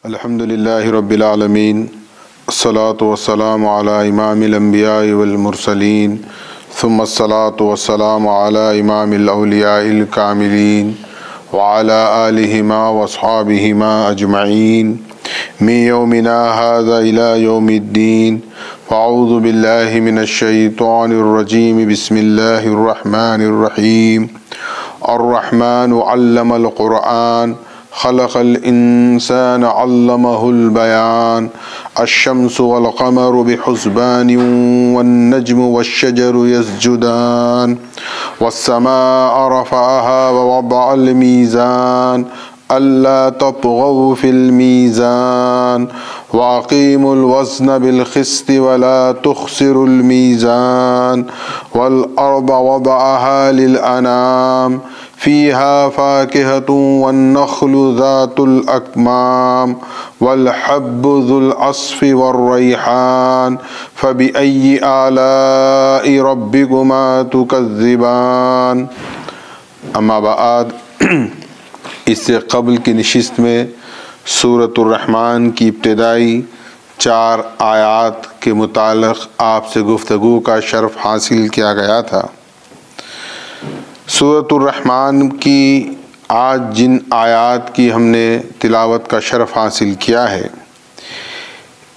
الحمدللہ رب العالمین الصلاۃ والسلام علی امام الانبیاء والمرسلین ثم الصلاۃ والسلام علی امام الاولیاء الکاملین وعلی آلہما واصحابہما اجمعین من یومنا ھذا الی یوم الدین فاعوذ باللہ من الشیطان الرجیم بسم اللہ الرحمن الرحیم الرحمن علم القرآن خلق الانسان علمہ البیان الشمس والقمر بحسبان والنجم والشجر يسجدان والسماء رفعها ووضع الميزان ألا تطغوا في الميزان وأقيموا الوزن بالقسط ولا تخسروا الميزان والأرض وضعها للأنام فيها فاكهة والنخل ذات الأكمام والحب ذو العصف والريحان فبأي آلاء ربكما تكذبان. اما بعد، اس سے قبل کی نشست میں سورۃ الرحمن کی ابتدائی 4 آیات کے متعلق آپ سے گفتگو کا شرف حاصل کیا گیا تھا. سورۃ الرحمن کی آج جن آیات کی ہم نے تلاوت کا شرف حاصل کیا ہے،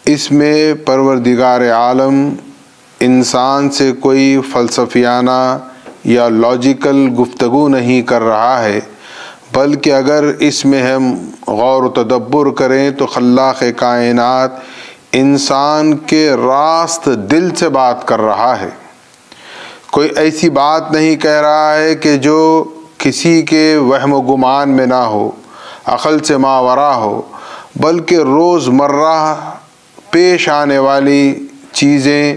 اس میں پروردگار عالم انسان سے کوئی فلسفیانہ یا لاجیکل گفتگو نہیں کر رہا ہے، بلکہ اگر اس میں ہم غور و تدبر کریں تو خلاق کائنات انسان کے راست دل سے بات کر رہا ہے. کوئی ایسی بات نہیں کہہ رہا ہے کہ جو کسی کے وہم و گمان میں نہ ہو، عقل سے ماورا ہو، بلکہ روز مرہ پیش آنے والی چیزیں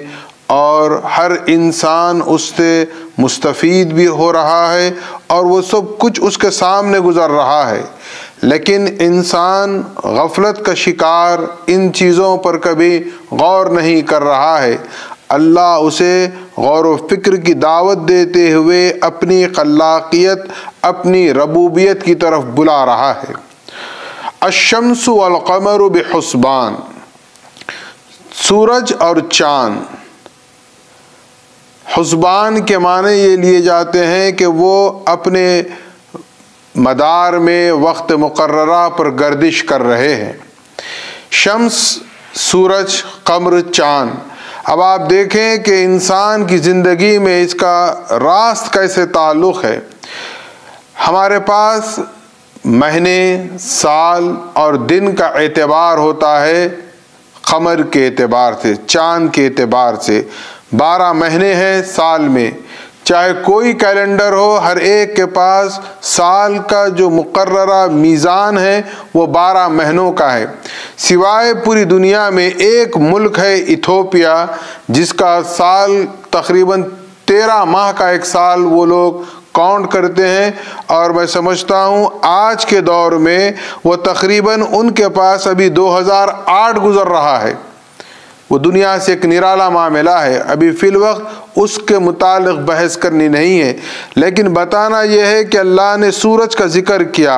اور ہر انسان اس سے مستفید بھی ہو رہا ہے اور وہ سب کچھ اس کے سامنے گزر رہا ہے، لیکن انسان غفلت کا شکار ان چیزوں پر کبھی غور نہیں کر رہا ہے. اللہ اسے غور و فکر کی دعوت دیتے ہوئے اپنی خلاقیت، اپنی ربوبیت کی طرف بلا رہا ہے. الشمس والقمر بحسبان، سورج اور چاند. حسبان کے معنی یہ لیے جاتے ہیں کہ وہ اپنے مدار میں وقت مقررہ پر گردش کر رہے ہیں. شمس سورج، قمر چاند. اب آپ دیکھیں کہ انسان کی زندگی میں اس کا راست کیسے تعلق ہے. ہمارے پاس مہینے، سال اور دن کا اعتبار ہوتا ہے قمر کے اعتبار سے، چاند کے اعتبار سے. 12 مہینے ہیں سال میں. چاہے کوئی کیلنڈر ہو، ہر ایک کے پاس سال کا جو مقررہ میزان ہے وہ 12 مہینوں کا ہے، سوائے پوری دنیا میں ایک ملک ہے ایتھوپیا، جس کا سال تقریباً 13 ماہ کا ایک سال وہ لوگ کاؤنٹ کرتے ہیں، اور میں سمجھتا ہوں آج کے دور میں وہ تقریباً ان کے پاس ابھی 2008 گزر رہا ہے. وہ دنیا سے ایک نرالا معاملہ ہے. ابھی فی الوقت اس کے متعلق بحث کرنی نہیں ہے، لیکن بتانا یہ ہے کہ اللہ نے سورج کا ذکر کیا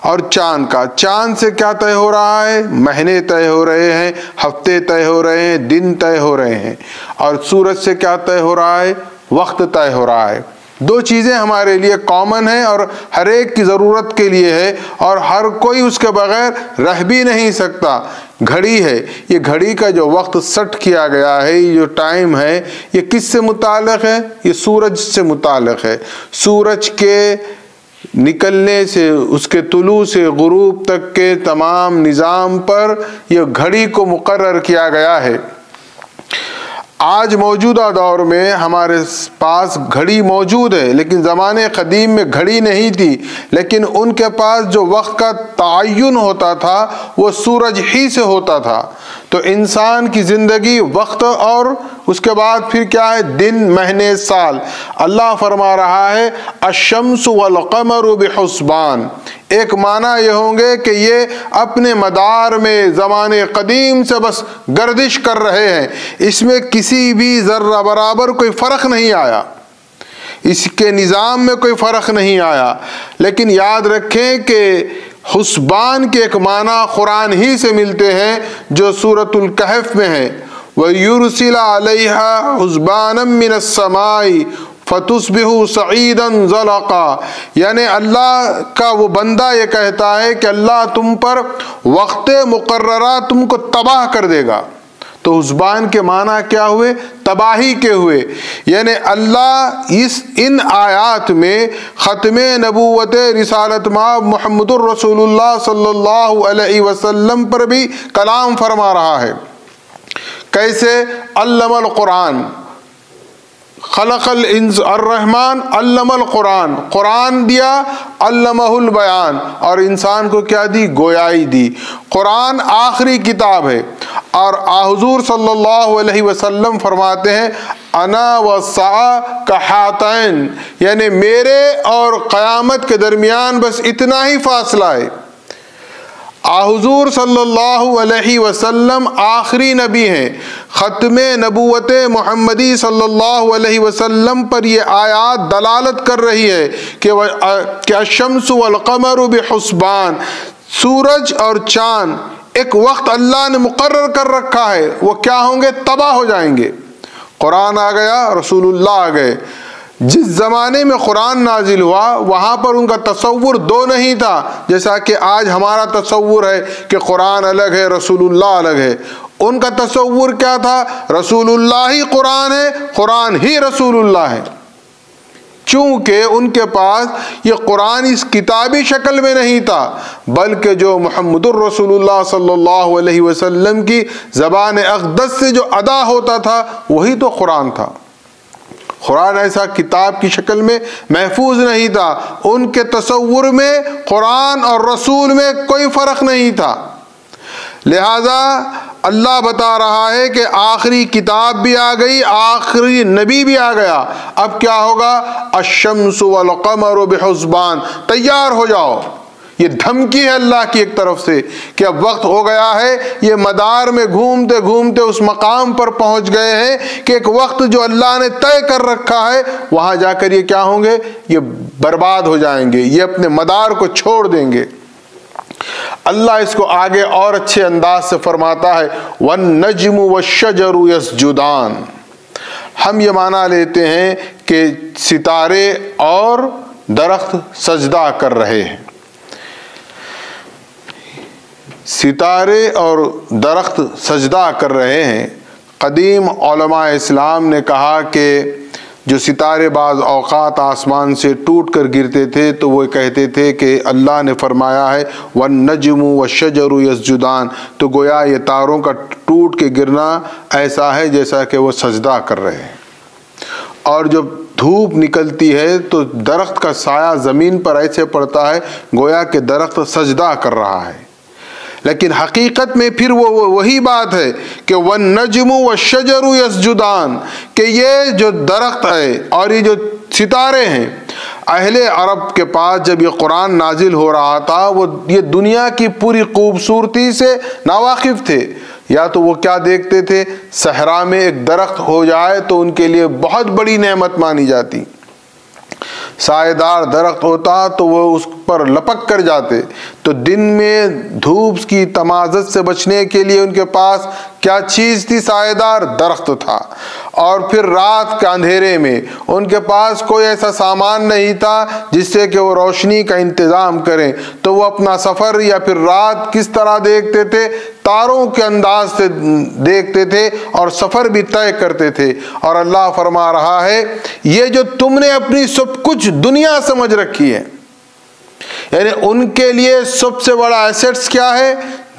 اور چاند کا. چاند سے کیا طے ہو رہا ہے؟ مہینے طے ہو رہے ہیں، ہفتے طے ہو رہے ہیں، دن طے ہو رہے ہیں. اور سورج سے کیا طے ہو رہا ہے؟ وقت طے ہو رہا ہے. 2 چیزیں ہمارے لیے کامن ہیں اور ہر ایک کی ضرورت کے لیے ہے، اور ہر کوئی اس کے بغیر رہ بھی نہیں سکتا. گھڑی ہے، یہ گھڑی کا جو وقت سیٹ کیا گیا ہے، یہ جو ٹائم ہے، یہ کس سے متعلق ہے؟ یہ سورج سے متعلق ہے. سورج کے نکلنے سے، اس کے طلوع سے غروب تک کے تمام نظام پر یہ گھڑی کو مقرر کیا گیا ہے. آج موجودہ دور میں ہمارے پاس گھڑی موجود ہے، لیکن زمانے قدیم میں گھڑی نہیں تھی، لیکن ان کے پاس جو وقت کا تعین ہوتا تھا وہ سورج ہی سے ہوتا تھا. تو انسان کی زندگی وقت اور اس کے بعد پھر کیا ہے؟ دن، مہینے، سال. اللہ فرما رہا ہے الشمس والقمر بحسبان. ایک معنی یہ ہوں گے کہ یہ اپنے مدار میں زمانے قدیم سے بس گردش کر رہے ہیں، اس میں کسی بھی ذرہ برابر کوئی فرق نہیں آیا، اس کے نظام میں کوئی فرق نہیں آیا. لیکن یاد رکھیں کہ حسبان کے ایک معنی قرآن ہی سے ملتے ہیں جو سورۃ الکہف میں ہے، وَيُرْسِلَ عَلَيْهَا حُسْبَانًا مِّنَ السَّمَاءِ فَتُصْبِحُ صَعِيدًا زَلَقًا، یعنی اللہ کا وہ بندہ یہ کہتا ہے کہ اللہ تم پر وقت مقررہ تم کو تباہ کر دے گا۔ تو حسبان کے معنی کیا ہوئے؟ تباہی کے ہوئے۔ یعنی اللہ ان آیات میں ختم نبوت رسالت مآب محمد الرسول اللہ صلی اللہ علیہ وسلم پر بھی کلام فرما رہا ہے۔ کیسے؟ علم القرآن، خلق الرحمن علم القرآن، قرآن دیا، علمہ البیان، اور انسان کو کیا دی؟ گویائی دی۔ قرآن آخری کتاب ہے، اور حضور صلی اللہ علیہ وسلم فرماتے ہیں انا والساعہ کہاتین، یعنی میرے اور قیامت کے درمیان بس اتنا ہی فاصلہ ہے۔ حضور صلی اللہ علیہ وسلم آخری نبی ہیں۔ ختم نبوت محمدی صلی اللہ علیہ وسلم پر یہ آیات دلالت کر رہی ہے کہ الشمس والقمر بحسبان، سورج اور چاند ایک وقت اللہ نے مقرر کر رکھا ہے، وہ کیا ہوں گے؟ تباہ ہو جائیں گے۔ قرآن آ گیا، رسول اللہ آ گئے۔ جس زمانے میں قرآن نازل ہوا وہاں پر ان کا تصور دو نہیں تھا، جیسا کہ آج ہمارا تصور ہے کہ قرآن الگ ہے، رسول اللہ الگ ہے۔ ان کا تصور کیا تھا؟ رسول اللہ ہی قرآن ہے، قرآن ہی رسول اللہ ہے۔ چونکہ ان کے پاس یہ قرآن اس کتابی شکل میں نہیں تھا، بلکہ جو محمد الرسول اللہ صلی اللہ علیہ وسلم کی زبان اقدس سے جو ادا ہوتا تھا وہی تو قرآن تھا۔ قرآن ایسا کتاب کی شکل میں محفوظ نہیں تھا۔ ان کے تصور میں قرآن اور رسول میں کوئی فرق نہیں تھا۔ لہذا اللہ بتا رہا ہے کہ آخری کتاب بھی آ گئی، آخری نبی بھی آ گیا۔ اب کیا ہوگا؟ الشمس والقمر بحسبان، تیار ہو جاؤ۔ یہ دھمکی ہے اللہ کی ایک طرف سے کہ اب وقت ہو گیا ہے، یہ مدار میں گھومتے گھومتے اس مقام پر پہنچ گئے ہیں کہ ایک وقت جو اللہ نے طے کر رکھا ہے وہاں جا کر یہ کیا ہوں گے؟ یہ برباد ہو جائیں گے، یہ اپنے مدار کو چھوڑ دیں گے۔ اللہ اس کو آگے اور اچھے انداز سے فرماتا ہے وَالنَّجْمُ وَالشَّجَرُ يَسْجُدَانِ، ہم یہ معنی لیتے ہیں کہ ستارے اور درخت سجدہ کر رہے ہیں۔ ستارے اور درخت سجدہ کر رہے ہیں۔ قدیم علماء اسلام نے کہا کہ جو ستارے بعض اوقات آسمان سے ٹوٹ کر گرتے تھے تو وہ کہتے تھے کہ اللہ نے فرمایا ہے وَالنَّجْمُ وَالشَّجَرُ يَسْجُدَانِ، تو گویا یہ تاروں کا ٹوٹ کے گرنا ایسا ہے جیسا کہ وہ سجدہ کر رہے ہیں۔ اور جب دھوپ نکلتی ہے تو درخت کا سایہ زمین پر ایسے پڑتا ہے گویا کہ درخت سجدہ کر رہا ہے۔ لیکن حقیقت میں پھر وہ وہی بات ہے کہ وَالنَّجْمُ وَالشَّجَرُ يَسْجُدَانِ، کہ یہ جو درخت ہے اور یہ جو ستارے ہیں، اہل عرب کے پاس جب یہ قرآن نازل ہو رہا تھا وہ یہ دنیا کی پوری خوبصورتی سے ناواقف تھے۔ یا تو وہ کیا دیکھتے تھے؟ صحرا میں ایک درخت ہو جائے تو ان کے لیے بہت بڑی نعمت مانی جاتی، سایہ دار درخت ہوتا تو وہ اس پر لپک کر جاتے۔ تو دن میں دھوپ کی تمازت سے بچنے کے لیے ان کے پاس کیا چیز تھی؟ سایہ دار درخت تھا۔ اور پھر رات کے اندھیرے میں ان کے پاس کوئی ایسا سامان نہیں تھا جس سے کہ وہ روشنی کا انتظام کریں، تو وہ اپنا سفر یا پھر رات کس طرح دیکھتے تھے؟ تاروں کے انداز سے دیکھتے تھے اور سفر بھی طے کرتے تھے۔ اور اللہ فرما رہا ہے یہ جو تم نے اپنی سب کچھ دنیا سمجھ رکھی ہے، یعنی ان کے لیے سب سے بڑا ایسٹس کیا ہے؟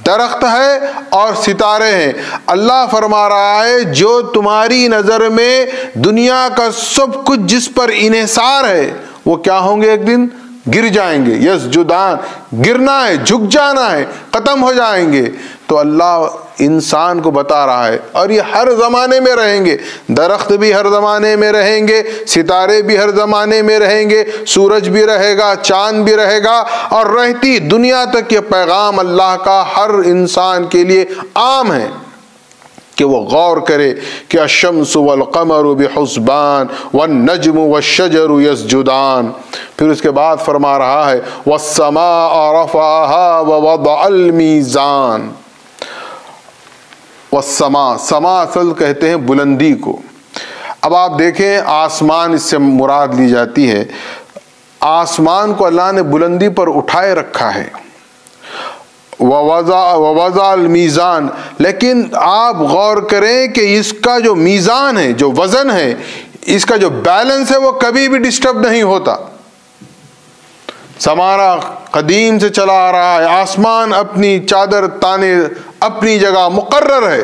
درخت ہے اور ستارے ہیں۔ اللہ فرما رہا ہے جو تمہاری نظر میں دنیا کا سب کچھ جس پر انحصار ہے وہ کیا ہوں گے؟ ایک دن گر جائیں گے۔ یسجدان، گرنا ہے، جھک جانا ہے، ختم ہو جائیں گے۔ تو اللہ انسان کو بتا رہا ہے، اور یہ ہر زمانے میں رہیں گے، درخت بھی ہر زمانے میں رہیں گے، ستارے بھی ہر زمانے میں رہیں گے، سورج بھی رہے گا، چاند بھی رہے گا، اور رہتی دنیا تک یہ پیغام اللہ کا ہر انسان کے لیے عام ہے۔ کہ وہ غور کرے کہ الشمس والقمر بحسبان والنجم والشجر یسجدان. پھر اس کے بعد فرما رہا ہے والسماء رفعها ووضع المیزان. والسماء، سما اصل کہتے ہیں بلندی کو. اب آپ دیکھیں آسمان اس سے مراد لی جاتی ہے. آسمان کو اللہ نے بلندی پر اٹھائے رکھا ہے. ووضع المیزان، لیکن آپ غور کریں کہ اس کا جو میزان ہے، جو وزن ہے، اس کا جو بیلنس ہے وہ کبھی بھی ڈسٹرب نہیں ہوتا. سمارا قدیم سے چلا آ رہا ہے. آسمان اپنی چادر تانے اپنی جگہ مقرر ہے،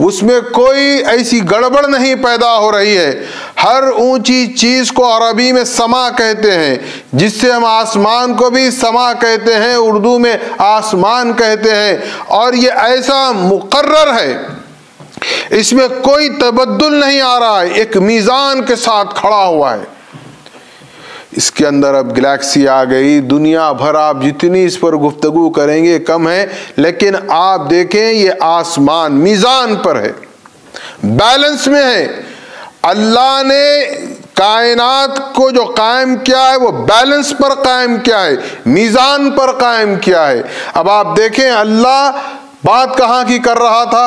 اس میں کوئی ایسی گڑبڑ نہیں پیدا ہو رہی ہے. ہر اونچی چیز کو عربی میں سما کہتے ہیں، جس سے ہم آسمان کو بھی سما کہتے ہیں، اردو میں آسمان کہتے ہیں. اور یہ ایسا مقرر ہے، اس میں کوئی تبدل نہیں آ رہا ہے، ایک میزان کے ساتھ کھڑا ہوا ہے. اس کے اندر اب گلیکسی آ گئی، دنیا بھر آپ جتنی اس پر گفتگو کریں گے کم ہے. لیکن آپ دیکھیں یہ آسمان میزان پر ہے، بیلنس میں ہے. اللہ نے کائنات کو جو قائم کیا ہے وہ بیلنس پر قائم کیا ہے، میزان پر قائم کیا ہے. اب آپ دیکھیں اللہ بات کہاں کی کر رہا تھا؟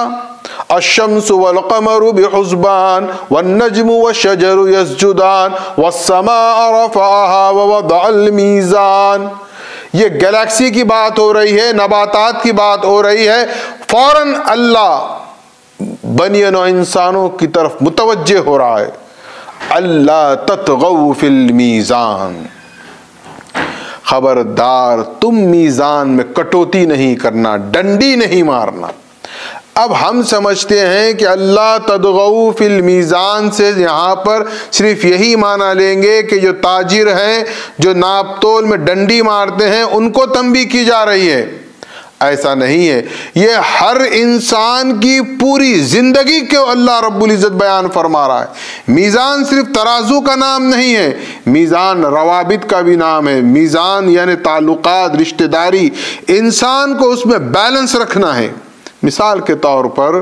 الشمس والقمر بحسبان والنجم والشجر يسجدان والسماء رفعها ووضع المیزان. یہ گلیکسی کی بات ہو رہی ہے، نباتات کی بات ہو رہی ہے. فوراً اللہ بنی نوع انسانوں کی طرف متوجہ ہو رہا ہے. اللہ تطغوا فی المیزان، خبردار تم میزان میں کٹوتی نہیں کرنا، ڈنڈی نہیں مارنا. اب ہم سمجھتے ہیں کہ اللہ تطغوا فی المیزان سے یہاں پر صرف یہی معنی لیں گے کہ جو تاجر ہیں، جو ناپ تول میں ڈنڈی مارتے ہیں، ان کو تنبیہ کی جا رہی ہے. ایسا نہیں ہے، یہ ہر انسان کی پوری زندگی کو اللہ رب العزت بیان فرما رہا ہے. میزان صرف ترازو کا نام نہیں ہے، میزان روابط کا بھی نام ہے. میزان یعنی تعلقات، رشتہ داری، انسان کو اس میں بیلنس رکھنا ہے. مثال کے طور پر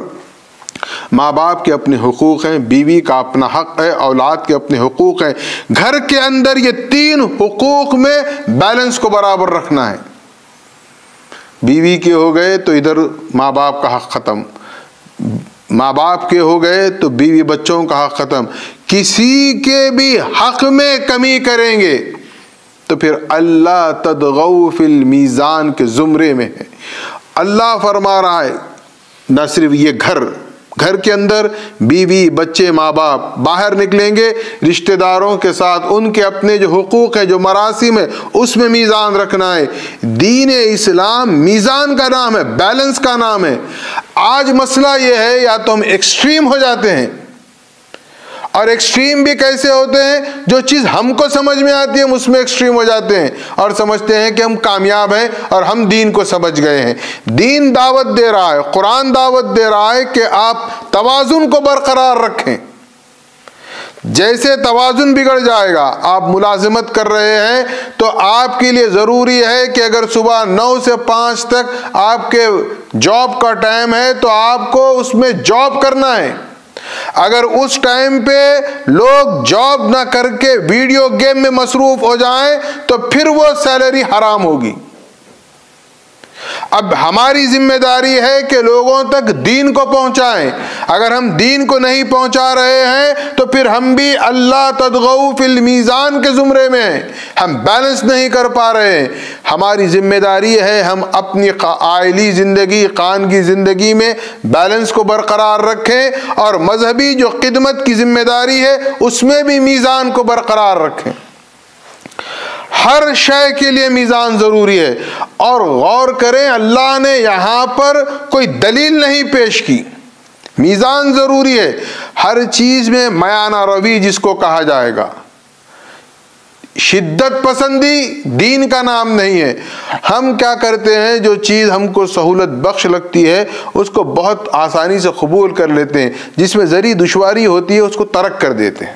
ماں باپ کے اپنے حقوق ہیں، بیوی کا اپنا حق ہے، اولاد کے اپنے حقوق ہیں. گھر کے اندر یہ تین حقوق میں بیلنس کو برابر رکھنا ہے. بیوی کے ہو گئے تو ادھر ماں باپ کا حق ختم، ماں باپ کے ہو گئے تو بیوی بچوں کا حق ختم. کسی کے بھی حق میں کمی کریں گے تو پھر اللہ تطغوا فی المیزان کے زمرے میں ہے. اللہ فرما رہا ہے نہ صرف یہ گھر کے اندر بیوی بچے ماں باپ، باہر نکلیں گے رشتہ داروں کے ساتھ ان کے اپنے جو حقوق ہیں، جو مراسم ہے، اس میں میزان رکھنا ہے. دین اسلام میزان کا نام ہے، بیلنس کا نام ہے. آج مسئلہ یہ ہے یا تو ہم ایکسٹریم ہو جاتے ہیں، اور ایکسٹریم بھی کیسے ہوتے ہیں؟ جو چیز ہم کو سمجھ میں آتی ہے ہم اس میں ایکسٹریم ہو جاتے ہیں اور سمجھتے ہیں کہ ہم کامیاب ہیں اور ہم دین کو سمجھ گئے ہیں. دین دعوت دے رہا ہے، قرآن دعوت دے رہا ہے کہ آپ توازن کو برقرار رکھیں. جیسے توازن بگڑ جائے گا، آپ ملازمت کر رہے ہیں تو آپ کے لیے ضروری ہے کہ اگر صبح 9 سے 5 تک آپ کے جاب کا ٹائم ہے تو آپ کو اس میں جاب کرنا ہے. اگر اس ٹائم پہ لوگ جاب نہ کر کے ویڈیو گیم میں مصروف ہو جائیں تو پھر وہ سیلری حرام ہوگی. اب ہماری ذمہ داری ہے کہ لوگوں تک دین کو پہنچائیں. اگر ہم دین کو نہیں پہنچا رہے ہیں تو پھر ہم بھی اللہ تطغوا فی المیزان کے زمرے میں ہیں، ہم بیلنس نہیں کر پا رہے ہیں. ہماری ذمہ داری ہے ہم اپنی عائلی زندگی، خانگی زندگی میں بیلنس کو برقرار رکھیں، اور مذہبی جو خدمت کی ذمہ داری ہے اس میں بھی میزان کو برقرار رکھیں. ہر شے کے لیے میزان ضروری ہے. اور غور کریں اللہ نے یہاں پر کوئی دلیل نہیں پیش کی، میزان ضروری ہے. ہر چیز میں میانہ روی جس کو کہا جائے گا. شدت پسندی دین کا نام نہیں ہے. ہم کیا کرتے ہیں، جو چیز ہم کو سہولت بخش لگتی ہے اس کو بہت آسانی سے قبول کر لیتے ہیں، جس میں ذری دشواری ہوتی ہے اس کو ترک کر دیتے ہیں.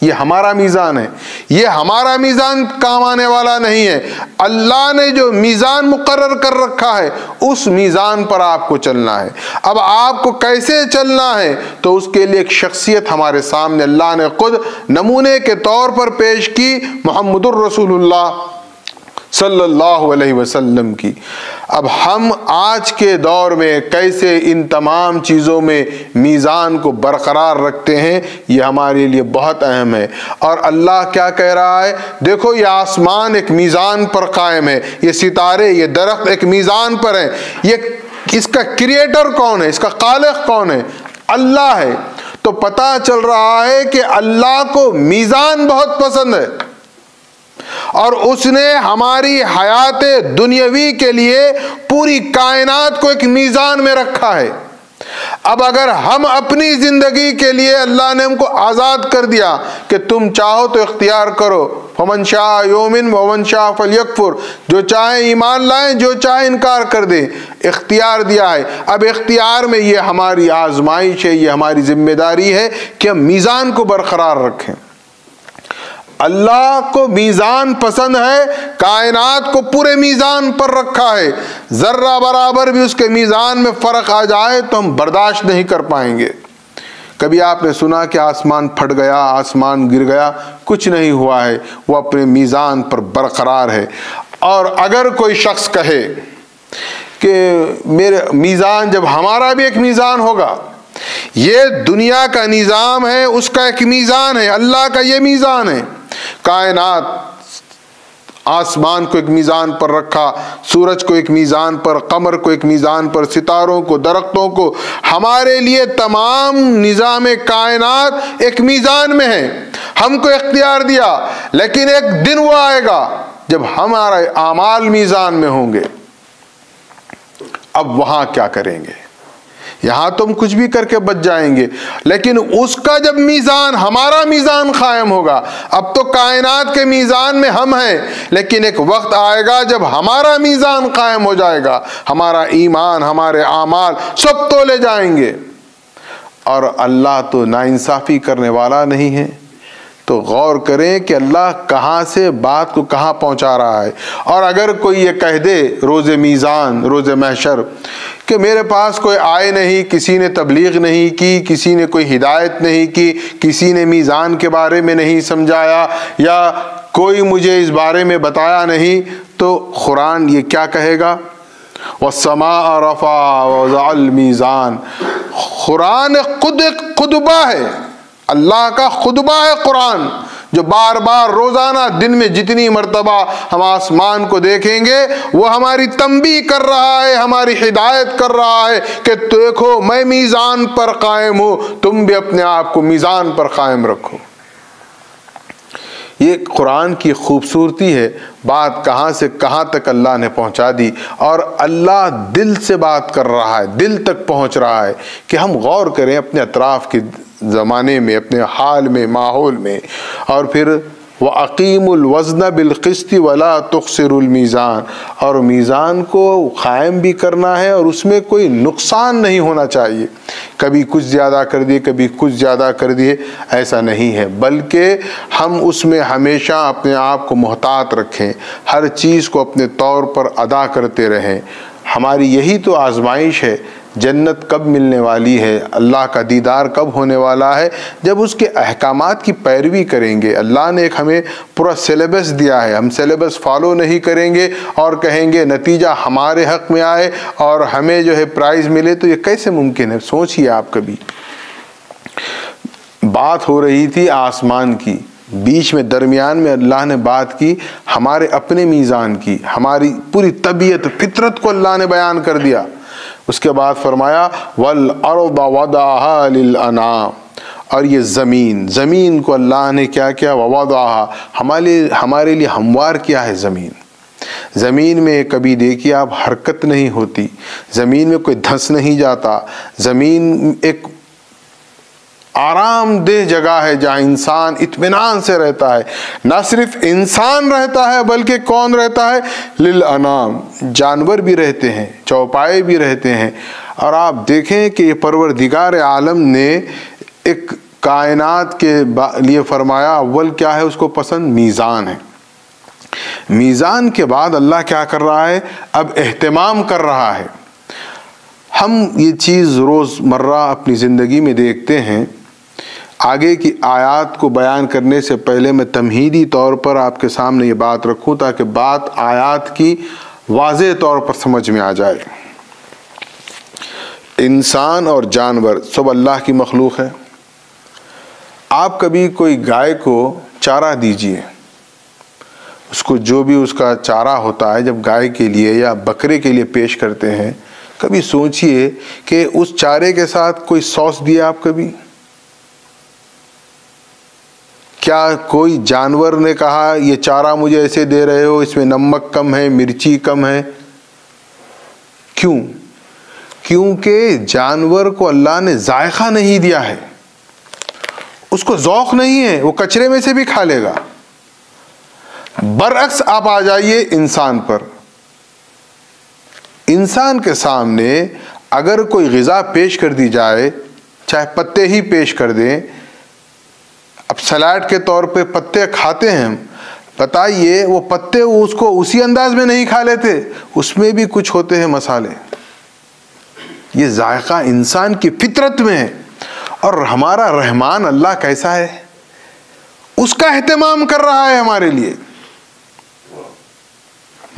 یہ ہمارا میزان ہے، یہ ہمارا میزان کام آنے والا نہیں ہے۔ اللہ نے جو میزان مقرر کر رکھا ہے اس میزان پر آپ کو چلنا ہے۔ اب آپ کو کیسے چلنا ہے تو اس کے لیے ایک شخصیت ہمارے سامنے اللہ نے خود نمونے کے طور پر پیش کی، محمد الرسول اللہ صلی اللہ علیہ وسلم کی۔ اب ہم آج کے دور میں کیسے ان تمام چیزوں میں میزان کو برقرار رکھتے ہیں، یہ ہمارے لیے بہت اہم ہے۔ اور اللہ کیا کہہ رہا ہے، دیکھو یہ آسمان ایک میزان پر قائم ہے، یہ ستارے، یہ درخت ایک میزان پر ہیں، یہ اس کا کریٹر کون ہے، اس کا خالق کون ہے، اللہ ہے۔ تو پتہ چل رہا ہے کہ اللہ کو میزان بہت پسند ہے، اور اس نے ہماری حیات دنیاوی کے لیے پوری کائنات کو ایک میزان میں رکھا ہے۔ اب اگر ہم اپنی زندگی کے لیے اللہ نے ہم کو آزاد کر دیا کہ تم چاہو تو اختیار کرو، فمن شاء یؤمن ومن شاء فلیکفر، جو چاہے ایمان لائیں، جو چاہے انکار کر دیں، اختیار دیا ہے۔ اب اختیار میں یہ ہماری آزمائش ہے، یہ ہماری ذمہ داری ہے کہ ہم میزان کو برقرار رکھیں۔ اللہ کو میزان پسند ہے، کائنات کو پورے میزان پر رکھا ہے، ذرہ برابر بھی اس کے میزان میں فرق آ جائے تو ہم برداشت نہیں کر پائیں گے۔ کبھی آپ نے سنا کہ آسمان پھٹ گیا، آسمان گر گیا؟ کچھ نہیں ہوا ہے، وہ اپنے میزان پر برقرار ہے۔ اور اگر کوئی شخص کہے کہ میرے میزان، جب ہمارا بھی ایک میزان ہوگا، یہ دنیا کا نظام ہے، اس کا ایک میزان ہے، اللہ کا یہ میزان ہے، کائنات آسمان کو ایک میزان پر رکھا، سورج کو ایک میزان پر، قمر کو ایک میزان پر، ستاروں کو، درختوں کو، ہمارے لیے تمام نظام کائنات ایک میزان میں ہے، ہم کو اختیار دیا۔ لیکن ایک دن وہ آئے گا جب ہمارے اعمال میزان میں ہوں گے، اب وہاں کیا کریں گے؟ یہاں تم کچھ بھی کر کے بچ جائیں گے، لیکن اس کا جب میزان، ہمارا میزان قائم ہوگا، اب تو کائنات کے میزان میں ہم ہیں، لیکن ایک وقت آئے گا جب ہمارا میزان قائم ہو جائے گا، ہمارا ایمان، ہمارے اعمال سب تولے جائیں گے۔ اور اللہ تو ناانصافی کرنے والا نہیں ہے۔ تو غور کریں کہ اللہ کہاں سے بات کو کہاں پہنچا رہا ہے۔ اور اگر کوئی یہ کہہ دے روز میزان، روز محشر، کہ میرے پاس کوئی آئے نہیں، کسی نے تبلیغ نہیں کی، کسی نے کوئی ہدایت نہیں کی، کسی نے میزان کے بارے میں نہیں سمجھایا، یا کوئی مجھے اس بارے میں بتایا نہیں، تو قرآن یہ کیا کہے گا؟ وَالسَّمَاءَ رَفَعَ وَوَضَعَ الْمِيزَانَ۔ قرآن خود ایک خطبہ ہے، اللہ کا خطبہ ہے قرآن، جو بار بار روزانہ دن میں جتنی مرتبہ ہم آسمان کو دیکھیں گے وہ ہماری تنبیہ کر رہا ہے، ہماری ہدایت کر رہا ہے کہ دیکھو میں میزان پر قائم ہوں، تم بھی اپنے آپ کو میزان پر قائم رکھو۔ یہ قرآن کی خوبصورتی ہے، بات کہاں سے کہاں تک اللہ نے پہنچا دی، اور اللہ دل سے بات کر رہا ہے، دل تک پہنچ رہا ہے کہ ہم غور کریں اپنے اطراف کے زمانے میں، اپنے حال میں، ماحول میں۔ اور پھر وَأَقِيمُوا الْوَزْنَ بِالْقِسْطِ وَلَا تُخْسِرُوا الْمِيزَانَ، اور میزان کو قائم بھی کرنا ہے اور اس میں کوئی نقصان نہیں ہونا چاہیے، کبھی کچھ زیادہ کر دیے، کبھی کچھ زیادہ کر دیے، ایسا نہیں ہے، بلکہ ہم اس میں ہمیشہ اپنے آپ کو محتاط رکھیں، ہر چیز کو اپنے طور پر ادا کرتے رہیں۔ ہماری یہی تو آزمائش ہے، جنت کب ملنے والی ہے، اللہ کا دیدار کب ہونے والا ہے، جب اس کے احکامات کی پیروی کریں گے۔ اللہ نے ایک ہمیں پورا سلیبس دیا ہے، ہم سلیبس فالو نہیں کریں گے اور کہیں گے نتیجہ ہمارے حق میں آئے اور ہمیں جو ہے پرائز ملے، تو یہ کیسے ممکن ہے؟ سوچئے آپ کبھی۔ بات ہو رہی تھی آسمان کی، بیچ میں درمیان میں اللہ نے بات کی ہمارے اپنے میزان کی، ہماری پوری طبیعت، فطرت کو اللہ نے بیان کر دیا۔ اس کے بعد فرمایا وَالْأَرْضَ وَضَعَهَا لِلْأَنَامِ، اور یہ زمین کو اللہ نے کیا کیا؟ وَوَضَعَهَا، ہمارے لیے ہموار کیا ہے زمین میں کبھی دیکھیے آپ حرکت نہیں ہوتی، زمین میں کوئی دھنس نہیں جاتا، زمین ایک آرام دہ جگہ ہے جہاں انسان اطمینان سے رہتا ہے۔ نہ صرف انسان رہتا ہے بلکہ کون رہتا ہے؟ للانام، جانور بھی رہتے ہیں، چوپائے بھی رہتے ہیں۔ اور آپ دیکھیں کہ یہ پروردگار عالم نے ایک کائنات کے لیے فرمایا اول کیا ہے اس کو پسند؟ میزان ہے۔ میزان کے بعد اللہ کیا کر رہا ہے؟ اب اہتمام کر رہا ہے۔ ہم یہ چیز روز مرہ اپنی زندگی میں دیکھتے ہیں۔ آگے کی آیات کو بیان کرنے سے پہلے میں تمہیدی طور پر آپ کے سامنے یہ بات رکھوں تاکہ بات آیات کی واضح طور پر سمجھ میں آ جائے۔ انسان اور جانور سب اللہ کی مخلوق ہے۔ آپ کبھی کوئی گائے کو چارہ دیجئے، اس کو جو بھی اس کا چارہ ہوتا ہے جب گائے کے لیے یا بکرے کے لیے پیش کرتے ہیں، کبھی سوچئے کہ اس چارے کے ساتھ کوئی سوس دیا آپ کبھی؟ کیا کوئی جانور نے کہا یہ چارہ مجھے ایسے دے رہے ہو، اس میں نمک کم ہے، مرچی کم ہے؟ کیوں؟ کیونکہ جانور کو اللہ نے ذائقہ نہیں دیا ہے، اس کو ذوق نہیں ہے، وہ کچرے میں سے بھی کھا لے گا۔ برعکس آپ آ جائیے انسان پر۔ انسان کے سامنے اگر کوئی غذا پیش کر دی جائے، چاہے پتے ہی پیش کر دیں، اب سلاڈ کے طور پہ پتے کھاتے ہیں ہم، بتائیے وہ پتے اس کو اسی انداز میں نہیں کھا لیتے، اس میں بھی کچھ ہوتے ہیں مسالے۔ یہ ذائقہ انسان کی فطرت میں ہے۔ اور ہمارا رحمان اللہ کیسا ہے، اس کا اہتمام کر رہا ہے ہمارے لیے۔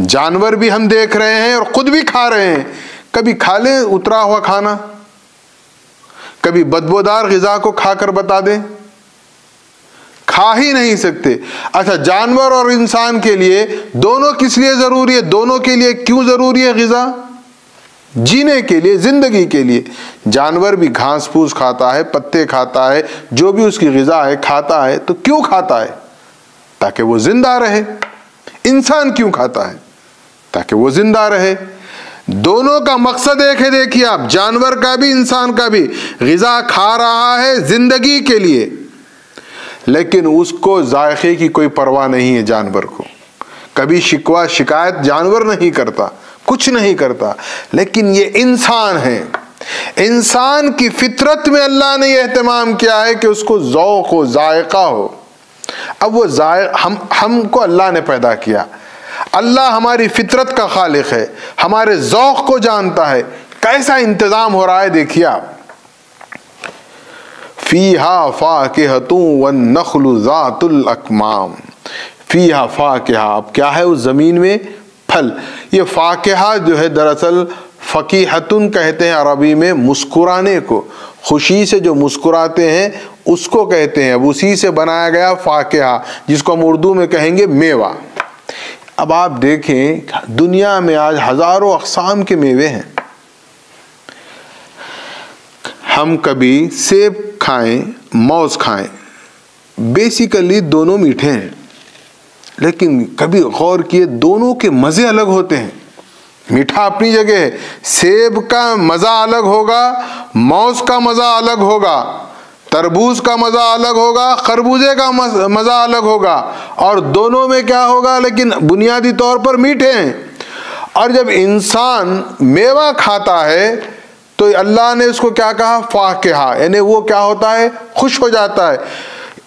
جانور بھی ہم دیکھ رہے ہیں اور خود بھی کھا رہے ہیں، کبھی کھا لیں اترا ہوا کھانا، کبھی بدبودار غذا کو کھا کر بتا دیں، کھا ہی نہیں سکتے۔ اچھا، جانور اور انسان کے لیے دونوں کس لیے ضروری ہے؟ دونوں کے لیے کیوں ضروری ہے غذا؟ جینے کے لیے، زندگی کے لیے۔ جانور بھی گھاس پھوس کھاتا ہے، پتے کھاتا ہے، جو بھی اس کی غذا ہے کھاتا ہے، تو کیوں کھاتا ہے؟ تاکہ وہ زندہ رہے۔ انسان کیوں کھاتا ہے؟ تاکہ وہ زندہ رہے۔ دونوں کا مقصد ایک ہے۔ دیکھیے آپ، جانور کا بھی انسان کا بھی غذا کھا رہا ہے زندگی کے لیے، لیکن اس کو ذائقے کی کوئی پرواہ نہیں ہے۔ جانور کو کبھی شکوہ شکایت جانور نہیں کرتا، کچھ نہیں کرتا، لیکن یہ انسان ہے۔ انسان کی فطرت میں اللہ نے یہ اہتمام کیا ہے کہ اس کو ذوق ہو، ذائقہ ہو۔ اب وہ ہم کو اللہ نے پیدا کیا، اللہ ہماری فطرت کا خالق ہے، ہمارے ذوق کو جانتا ہے۔ کیسا انتظام ہو رہا ہے دیکھیے آپ۔ فیہا فاکہۃ والنخل ذات الاکمام۔ فیہا فاکہہ، اب کیا ہے اس زمین میں؟ پھل۔ یہ فاکہہ جو ہے دراصل فقیہتن کہتے ہیں عربی میں مسکرانے کو، خوشی سے جو مسکراتے ہیں اس کو کہتے ہیں۔ اب اسی سے بنایا گیا فاکہہ، جس کو ہم اردو میں کہیں گے میوہ۔ اب آپ دیکھیں دنیا میں آج ہزاروں اقسام کے میوے ہیں۔ ہم کبھی سیب کھائیں، موز کھائیں، بیسیکلی دونوں میٹھے ہیں، لیکن کبھی غور کیے دونوں کے مزے الگ ہوتے ہیں۔ میٹھا اپنی جگہ ہے، سیب کا مزہ الگ ہوگا، موز کا مزہ الگ ہوگا، تربوز کا مزہ الگ ہوگا، خربوزے کا مزہ الگ ہوگا، اور دونوں میں کیا ہوگا؟ لیکن بنیادی طور پر میٹھے ہیں۔ اور جب انسان میوہ کھاتا ہے تو اللہ نے اس کو کیا کہا؟ فاکہہ، یعنی وہ کیا ہوتا ہے؟ خوش ہو جاتا ہے۔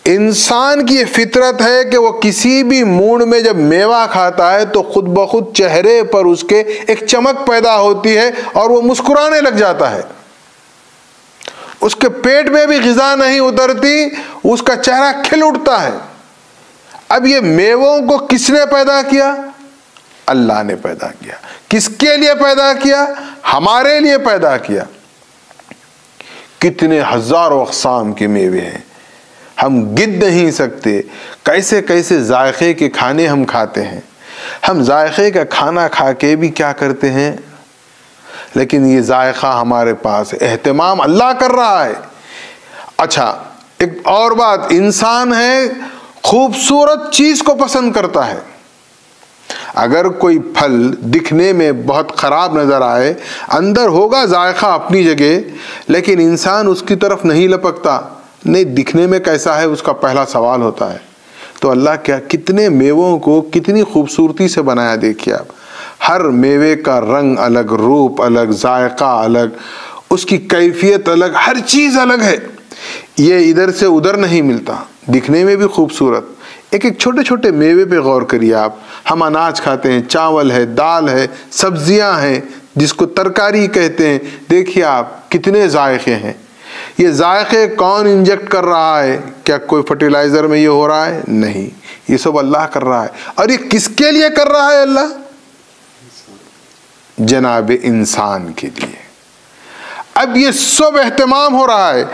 انسان کی یہ فطرت ہے کہ وہ کسی بھی موڈ میں جب میوہ کھاتا ہے تو خود بخود چہرے پر اس کے ایک چمک پیدا ہوتی ہے اور وہ مسکرانے لگ جاتا ہے۔ اس کے پیٹ میں بھی غذا نہیں اترتی، اس کا چہرہ کھل اٹھتا ہے۔ اب یہ میووں کو کس نے پیدا کیا؟ اللہ نے پیدا کیا۔ کس کے لیے پیدا کیا؟ ہمارے لیے پیدا کیا۔ کتنے ہزاروں اقسام کے میوے ہیں، ہم گن نہیں سکتے۔ کیسے کیسے ذائقے کے کھانے ہم کھاتے ہیں۔ ہم ذائقے کا کھانا کھا کے بھی کیا کرتے ہیں؟ لیکن یہ ذائقہ ہمارے پاس ہے، اہتمام اللہ کر رہا ہے۔ اچھا، ایک اور بات، انسان ہے خوبصورت چیز کو پسند کرتا ہے۔ اگر کوئی پھل دکھنے میں بہت خراب نظر آئے، اندر ہوگا ذائقہ اپنی جگہ، لیکن انسان اس کی طرف نہیں لپکتا۔ نہیں، دکھنے میں کیسا ہے اس کا پہلا سوال ہوتا ہے۔ تو اللہ کیا کتنے میووں کو کتنی خوبصورتی سے بنایا دیکھیے آپ۔ ہر میوے کا رنگ الگ، روپ الگ، ذائقہ الگ، اس کی کیفیت الگ، ہر چیز الگ ہے۔ یہ ادھر سے ادھر نہیں ملتا، دکھنے میں بھی خوبصورت۔ ایک چھوٹے چھوٹے میوے پہ غور کریے آپ۔ ہم اناج کھاتے ہیں، چاول ہے، دال ہے، سبزیاں ہیں جس کو ترکاری کہتے ہیں، دیکھیے آپ کتنے ذائقے ہیں۔ یہ ذائقے کون انجیکٹ کر رہا ہے؟ کیا کوئی فرٹیلائزر میں یہ ہو رہا ہے؟ نہیں، یہ سب اللہ کر رہا ہے۔ اور یہ کس کے لیے کر رہا ہے اللہ؟ جناب انسان کے لیے۔ اب یہ سب اہتمام ہو رہا ہے۔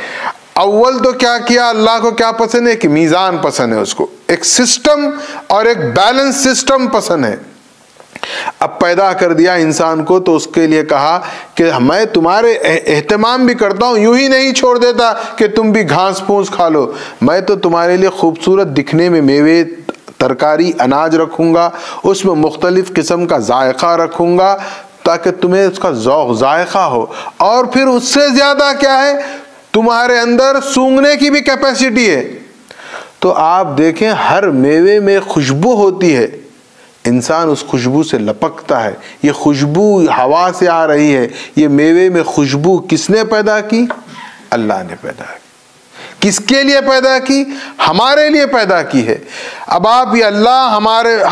اول تو کیا کیا، اللہ کو کیا پسند ہے؟ کہ میزان پسند ہے، اس کو ایک سسٹم اور ایک بیلنس سسٹم پسند ہے۔ اب پیدا کر دیا انسان کو تو اس کے لیے کہا کہ میں تمہارے اہتمام بھی کرتا ہوں، یوں ہی نہیں چھوڑ دیتا کہ تم بھی گھاس پھوس کھا لو، میں تو تمہارے لیے خوبصورت دکھنے میں میوے، ترکاری، اناج رکھوں گا، اس میں مختلف قسم کا ذائقہ رکھوں گا تاکہ تمہیں اس کا ذوق ذائقہ ہو۔ اور پھر اس سے زیادہ کیا ہے، تمہارے اندر سونگھنے کی بھی کیپیسٹی ہے۔ تو آپ دیکھیں ہر میوے میں خوشبو ہوتی ہے، انسان اس خوشبو سے لپکتا ہے۔ یہ خوشبو ہوا سے آ رہی ہے، یہ میوے میں خوشبو کس نے پیدا کی؟ اللہ نے پیدا کی۔ کس کے لیے پیدا کی؟ ہمارے لیے پیدا کی ہے۔ اب آپ یہ اللہ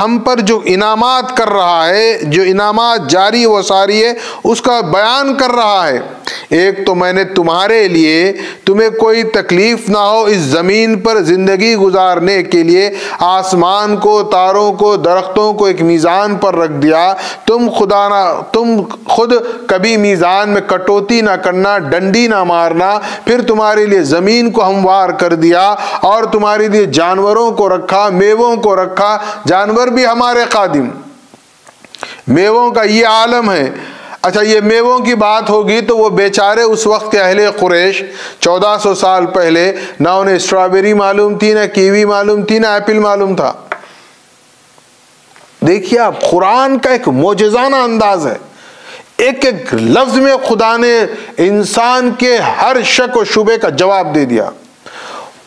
ہم پر جو انعامات کر رہا ہے، جو انعامات جاری و ساری ہے، اس کا بیان کر رہا ہے۔ ایک تو میں نے تمہارے لیے، تمہیں کوئی تکلیف نہ ہو اس زمین پر زندگی گزارنے کے لیے، آسمان کو، تاروں کو، درختوں کو ایک میزان پر رکھ دیا۔ تم خود کبھی میزان میں کٹوتی نہ کرنا، ڈنڈی نہ مارنا۔ پھر تمہارے لیے زمین کو ہموار کر دیا اور تمہارے لیے جانوروں کو رکھا، میووں کو رکھا۔ جانور بھی ہمارے خادم، میووں کا یہ عالم ہے۔ اچھا، یہ میووں کی بات ہوگی تو وہ بیچارے اس وقت کے اہل قریش 1400 سال پہلے، نہ انہیں اسٹرابیری معلوم تھی، نہ کیوی معلوم تھی، نہ ایپل معلوم تھا۔ دیکھیے آپ، قرآن کا ایک معجزانہ انداز ہے۔ ایک ایک لفظ میں خدا نے انسان کے ہر شک و شبے کا جواب دے دیا۔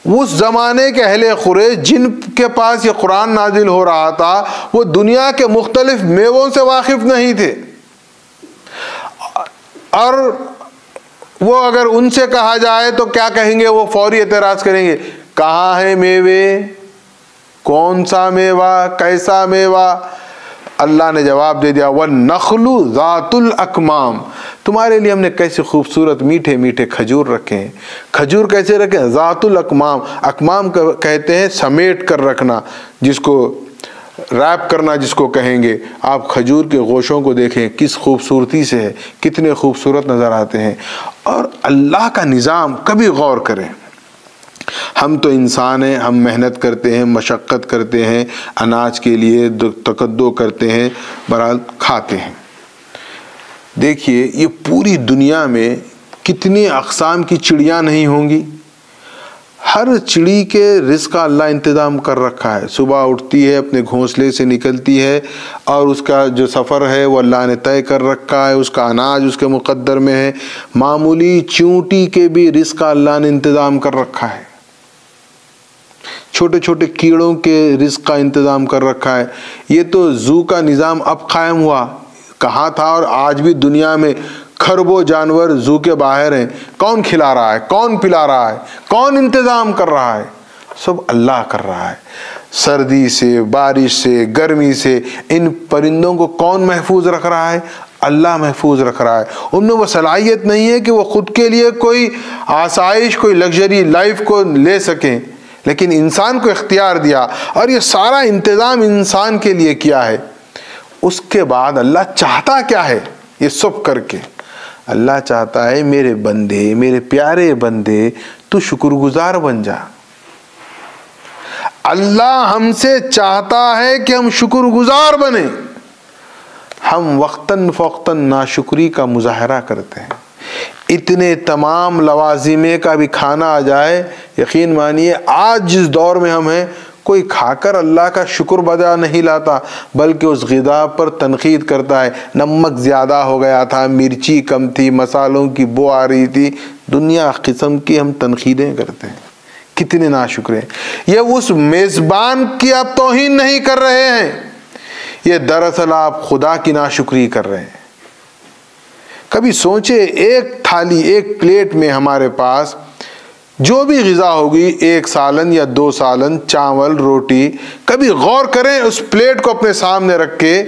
اس زمانے کے اہل قریش جن کے پاس یہ قرآن نازل ہو رہا تھا، وہ دنیا کے مختلف میووں سے واقف نہیں تھے، اور وہ اگر ان سے کہا جائے تو کیا کہیں گے؟ وہ فوری اعتراض کریں گے، کہاں ہے میوے، کون سا میوہ، کیسا میوہ؟ اللہ نے جواب دے دیا، وَالنَّخْلُ ذَاتُ الْأَكْمَامِ، تمہارے لیے ہم نے کیسے خوبصورت میٹھے میٹھے کھجور رکھے ہیں۔ کھجور کیسے رکھے ہیں؟ ذات الاکمام، اکمام کہتے ہیں سمیٹ کر رکھنا، جس کو ریپ کرنا جس کو کہیں گے۔ آپ کھجور کے گوشوں کو دیکھیں کس خوبصورتی سے ہے، کتنے خوبصورت نظر آتے ہیں۔ اور اللہ کا نظام کبھی غور کریں، ہم تو انسان ہیں، ہم محنت کرتے ہیں، مشقت کرتے ہیں، اناج کے لیے تقدو کرتے ہیں، بہرحال کھاتے ہیں۔ دیکھیے یہ پوری دنیا میں کتنی اقسام کی چڑیاں نہیں ہوں گی، ہر چڑی کے رزق کا اللہ انتظام کر رکھا ہے۔ صبح اٹھتی ہے، اپنے گھونسلے سے نکلتی ہے، اور اس کا جو سفر ہے وہ اللہ نے طے کر رکھا ہے، اس کا اناج اس کے مقدر میں ہے۔ معمولی چونٹی کے بھی رزق کا اللہ نے انتظام کر رکھا ہے، چھوٹے چھوٹے کیڑوں کے رزق کا انتظام کر رکھا ہے۔ یہ تو زو کا نظام اب قائم ہوا، کہاں تھا، اور آج بھی دنیا میں کھربوں جانور زو کے باہر ہیں۔ کون کھلا رہا ہے، کون پلا رہا ہے، کون انتظام کر رہا ہے؟ سب اللہ کر رہا ہے۔ سردی سے، بارش سے، گرمی سے ان پرندوں کو کون محفوظ رکھ رہا ہے؟ اللہ محفوظ رکھ رہا ہے۔ ان میں وہ صلاحیت نہیں ہے کہ وہ خود کے لیے کوئی آسائش، کوئی لگژری لائف کو لے سکیں، لیکن انسان کو اختیار دیا، اور یہ سارا انتظام انسان کے لیے کیا ہے۔ اس کے بعد اللہ چاہتا کیا ہے یہ سب کر کے؟ اللہ چاہتا ہے میرے بندے، میرے پیارے بندے، تو شکر گزار بن جا۔ اللہ ہم سے چاہتا ہے کہ ہم شکر گزار بنیں۔ ہم وقتاً فوقتاً ناشکری کا مظاہرہ کرتے ہیں۔ اتنے تمام لوازمے کا بھی کھانا آ جائے، یقین مانیے آج جس دور میں ہم ہیں، کوئی کھا کر اللہ کا شکر بجا نہیں لاتا، بلکہ اس غذا پر تنقید کرتا ہے، نمک زیادہ ہو گیا تھا، مرچی کم تھی، مسالوں کی بو آ رہی تھی، دنیا قسم کی ہم تنقیدیں کرتے ہیں۔ کتنے ناشکر ہیں۔ یہ اس میزبان کی آپ توہین نہیں کر رہے ہیں، یہ دراصل آپ خدا کی ناشکری کر رہے ہیں۔ کبھی سوچے، ایک تھالی، ایک پلیٹ میں ہمارے پاس جو بھی غذا ہوگی، 1 سالن یا 2 سالن، چاول، روٹی، کبھی غور کریں اس پلیٹ کو اپنے سامنے رکھ کے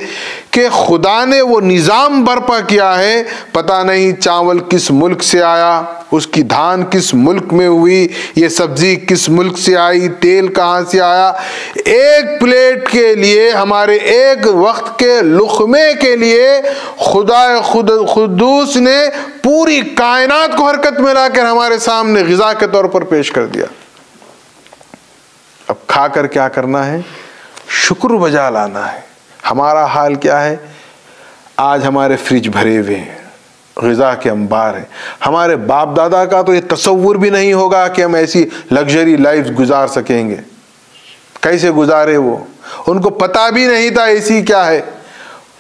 کہ خدا نے وہ نظام برپا کیا ہے، پتہ نہیں چاول کس ملک سے آیا، اس کی دھان کس ملک میں ہوئی، یہ سبزی کس ملک سے آئی، تیل کہاں سے آیا، ایک پلیٹ کے لیے، ہمارے ایک وقت کے لقمے کے لیے خدا قدوس نے پوری کائنات کو حرکت میں لا کر ہمارے سامنے غذا کے طور پر پیش کر دیا۔ اب کھا کر کیا کرنا ہے؟ شکر بجا لانا ہے۔ ہمارا حال کیا ہے؟ آج ہمارے فریج بھرے ہوئے ہیں، غذا کے انبار ہیں۔ ہمارے باپ دادا کا تو یہ تصور بھی نہیں ہوگا کہ ہم ایسی لگژری لائف گزار سکیں گے۔ کیسے گزارے وہ؟ ان کو پتہ بھی نہیں تھا اے سی کیا ہے،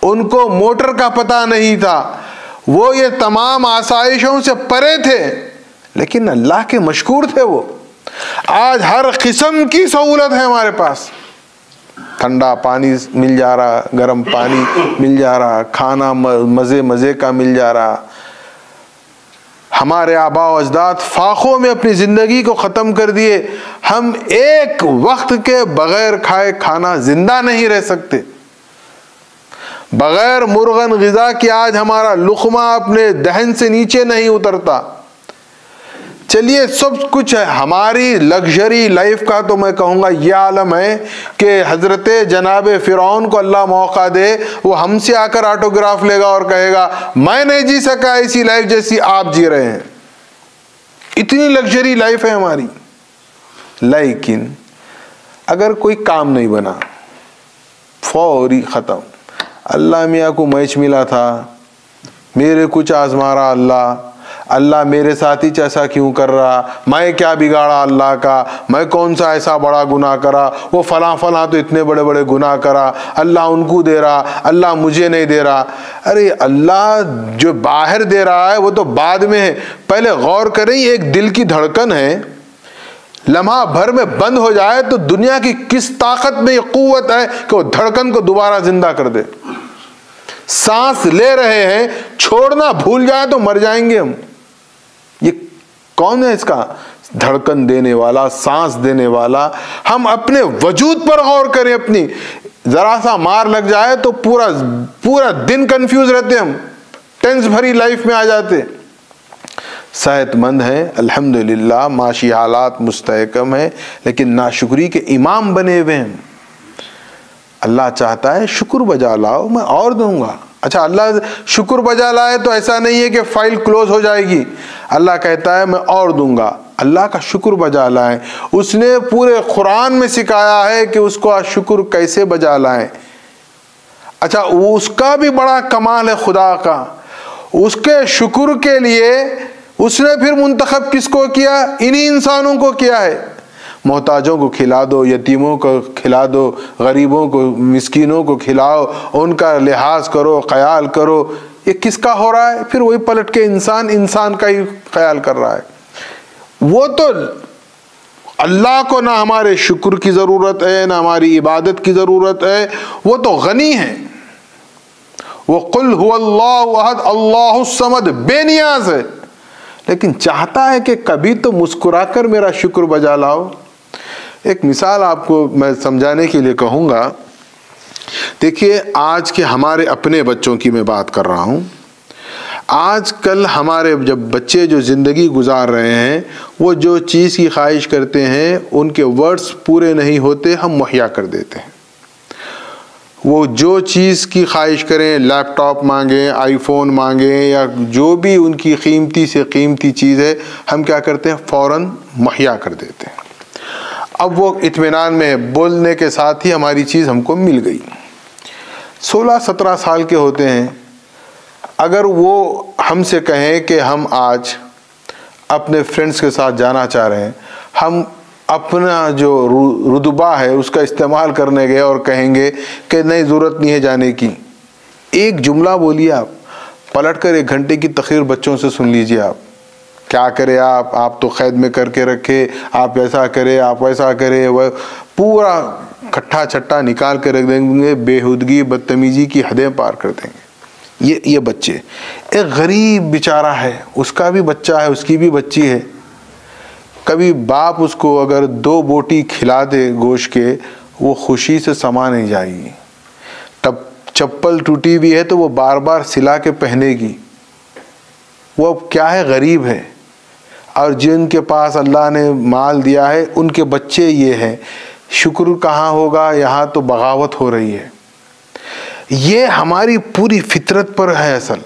ان کو موٹر کا پتہ نہیں تھا، وہ یہ تمام آسائشوں سے پرے تھے، لیکن اللہ کے مشکور تھے وہ۔ آج ہر قسم کی سہولت ہے ہمارے پاس، ٹھنڈا پانی مل جا رہا، گرم پانی مل جا رہا، کھانا مزے کا مل جا رہا۔ ہمارے آباء و اجداد فاقوں میں اپنی زندگی کو ختم کر دیے، ہم ایک وقت کے بغیر کھائے کھانا زندہ نہیں رہ سکتے۔ بغیر مرغن غذا کی آج ہمارا لقمہ اپنے دہن سے نیچے نہیں اترتا۔ چلیے سب کچھ ہے، ہماری لگژری لائف کا تو میں کہوں گا یہ عالم ہے کہ حضرت جناب فرعون کو اللہ موقع دے، وہ ہم سے آ کر آٹوگراف لے گا اور کہے گا میں نہیں جی سکا ایسی لائف جیسی آپ جی رہے ہیں۔ اتنی لگژری لائف ہے ہماری۔ لیکن اگر کوئی کام نہیں بنا، فوری ختم، اللہ میاں کو میچ ملا تھا، میرے کچھ آزما رہا اللہ میرے ساتھ ہی ایسا کیوں کر رہا، میں کیا بگاڑا اللہ کا، میں کون سا ایسا بڑا گناہ کرا، وہ فلاں تو اتنے بڑے بڑے گناہ کرا، اللہ ان کو دے رہا، اللہ مجھے نہیں دے رہا۔ ارے اللہ جو باہر دے رہا ہے وہ تو بعد میں ہے، پہلے غور کریں ایک دل کی دھڑکن ہے، لمحہ بھر میں بند ہو جائے تو دنیا کی کس طاقت میں یہ قوت ہے کہ وہ دھڑکن کو دوبارہ زندہ کر دے۔ سانس لے رہے ہیں، چھوڑنا بھول جائے تو مر جائیں گے ہم۔ یہ کون ہے اس کا دھڑکن دینے والا، سانس دینے والا؟ ہم اپنے وجود پر غور کریں، اپنی ذرا سا مار لگ جائے تو پورا دن کنفیوز رہتے، ہم ٹینس بھری لائف میں آ جاتے۔ صحت مند ہیں الحمدللہ، معاشی حالات مستحکم ہیں، لیکن ناشکری کے امام بنے ہوئے ہیں۔ اللہ چاہتا ہے شکر بجا لاؤ، میں اور دوں گا۔ اچھا اللہ شکر بجا لائے تو ایسا نہیں ہے کہ فائل کلوز ہو جائے گی، اللہ کہتا ہے میں اور دوں گا۔ اللہ کا شکر بجا لائیں، اس نے پورے قرآن میں سکھایا ہے کہ اس کو شکر کیسے بجا لائیں۔ اچھا اس کا بھی بڑا کمال ہے خدا کا، اس کے شکر کے لیے اس نے پھر منتخب کس کو کیا؟ انہی انسانوں کو کیا ہے۔ محتاجوں کو کھلا دو، یتیموں کو کھلا دو، غریبوں کو، مسکینوں کو کھلاؤ، ان کا لحاظ کرو، خیال کرو۔ یہ کس کا ہو رہا ہے؟ پھر وہی پلٹ کے انسان کا ہی خیال کر رہا ہے۔ وہ تو اللہ کو نہ ہمارے شکر کی ضرورت ہے، نہ ہماری عبادت کی ضرورت ہے، وہ تو غنی ہے۔ وہ قل هو اللہ احد اللہ الصمد، بے نیاز ہے، لیکن چاہتا ہے کہ کبھی تو مسکرا کر میرا شکر بجا لاؤ۔ ایک مثال آپ کو میں سمجھانے کے لیے کہوں گا۔ دیکھیے آج کے ہمارے اپنے بچوں کی میں بات کر رہا ہوں۔ آج کل ہمارے جب بچے جو زندگی گزار رہے ہیں، وہ جو چیز کی خواہش کرتے ہیں ان کے ورڈز پورے نہیں ہوتے، ہم مہیا کر دیتے ہیں۔ وہ جو چیز کی خواہش کریں، لیپ ٹاپ مانگیں، آئی فون مانگیں، یا جو بھی ان کی قیمتی سے قیمتی چیز ہے، ہم کیا کرتے ہیں؟ فوراً مہیا کر دیتے ہیں۔ اب وہ اطمینان میں بولنے کے ساتھ ہی ہماری چیز ہم کو مل گئی۔ 16-17 سال کے ہوتے ہیں، اگر وہ ہم سے کہیں کہ ہم آج اپنے فرینڈز کے ساتھ جانا چاہ رہے ہیں، ہم اپنا جو رتبہ ہے اس کا استعمال کرنے گئے اور کہیں گے کہ نہیں ضرورت نہیں ہے جانے کی، ایک جملہ بولیے آپ، پلٹ کر 1 گھنٹے کی تقریر بچوں سے سن لیجئے آپ، کیا کرے آپ تو قید میں کر کے رکھے، آپ ایسا کرے، آپ ویسا کرے، وہ پورا کھٹا چھٹا نکال کے رکھ دیں گے، بےہودگی بدتمیزی کی حدیں پار کر دیں گے۔ یہ بچے، ایک غریب بیچارہ ہے، اس کا بھی بچہ ہے، اس کی بھی بچی ہے، کبھی باپ اس کو اگر 2 بوٹی کھلا دے گوشت کے، وہ خوشی سے سما نہیں جائے گی. چپل ٹوٹی ہوئی ہے تو وہ بار بار سلا کے پہنے گی. وہ اب کیا ہے، غریب ہے. اور جن کے پاس اللہ نے مال دیا ہے ان کے بچے یہ ہیں، شکر کہاں ہوگا؟ یہاں تو بغاوت ہو رہی ہے. یہ ہماری پوری فطرت پر ہے. اصل